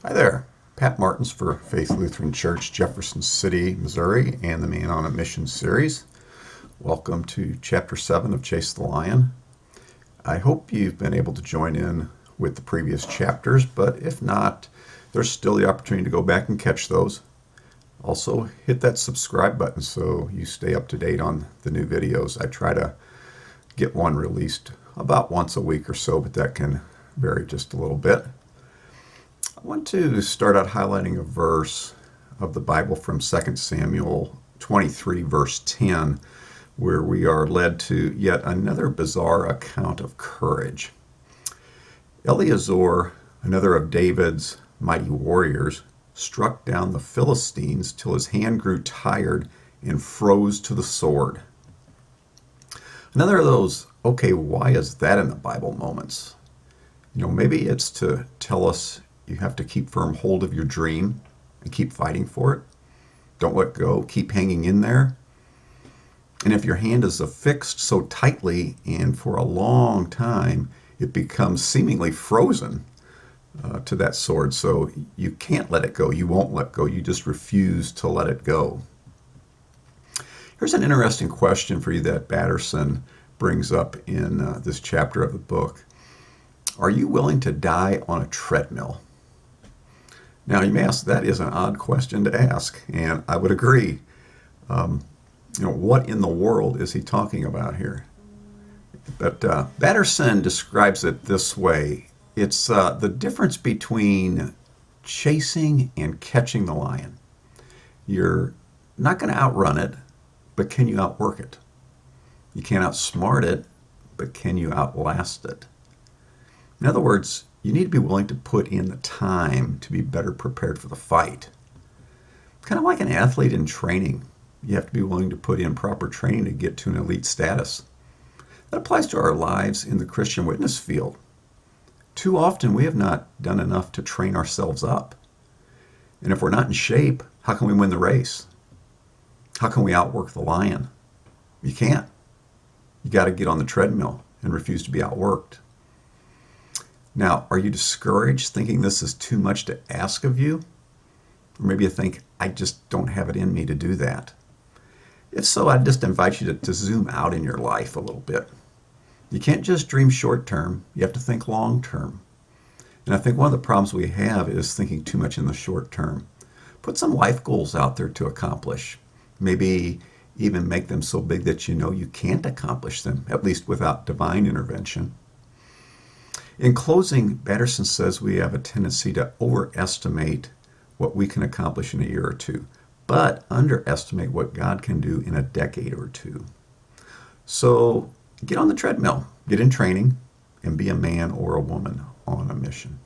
Hi there. Pat Martins for Faith Lutheran Church, Jefferson City, Missouri, and the Man on a Mission series. Welcome to Chapter 7 of Chase the Lion. I hope you've been able to join in with the previous chapters, but if not, there's still the opportunity to go back and catch those. Also, hit that subscribe button so you stay up to date on the new videos. I try to get one released about once a week or so, but that can vary just a little bit. I want to start out highlighting a verse of the Bible from 2 Samuel 23, verse 10, where we are led to yet another bizarre account of courage. Eleazar, another of David's mighty warriors, struck down the Philistines till his hand grew tired and froze to the sword. Another of those, okay, why is that in the Bible moments? Maybe it's to tell us you have to keep firm hold of your dream and keep fighting for it. Don't let go. Keep hanging in there. And if your hand is affixed so tightly and for a long time, it becomes seemingly frozen to that sword. So you can't let it go. You won't let go. You just refuse to let it go. Here's an interesting question for you that Batterson brings up in this chapter of the book. Are you willing to die on a treadmill? Now, you may ask, that is an odd question to ask, and I would agree. What in the world is he talking about here? But Batterson describes it this way. It's the difference between chasing and catching the lion. You're not going to outrun it, but can you outwork it? You can't outsmart it, but can you outlast it? In other words, you need to be willing to put in the time to be better prepared for the fight. Kind of like an athlete in training. You have to be willing to put in proper training to get to an elite status. That applies to our lives in the Christian witness field. Too often we have not done enough to train ourselves up. And if we're not in shape, how can we win the race? How can we outwork the lion? You can't. You got to get on the treadmill and refuse to be outworked. Now, are you discouraged thinking this is too much to ask of you? Or maybe you think, I just don't have it in me to do that. If so, I'd just invite you to zoom out in your life a little bit. You can't just dream short term. You have to think long term. And I think one of the problems we have is thinking too much in the short term. Put some life goals out there to accomplish. Maybe even make them so big that you know you can't accomplish them, at least without divine intervention. In closing, Batterson says we have a tendency to overestimate what we can accomplish in a year or two, but underestimate what God can do in a decade or two. So get on the treadmill, get in training, and be a man or a woman on a mission.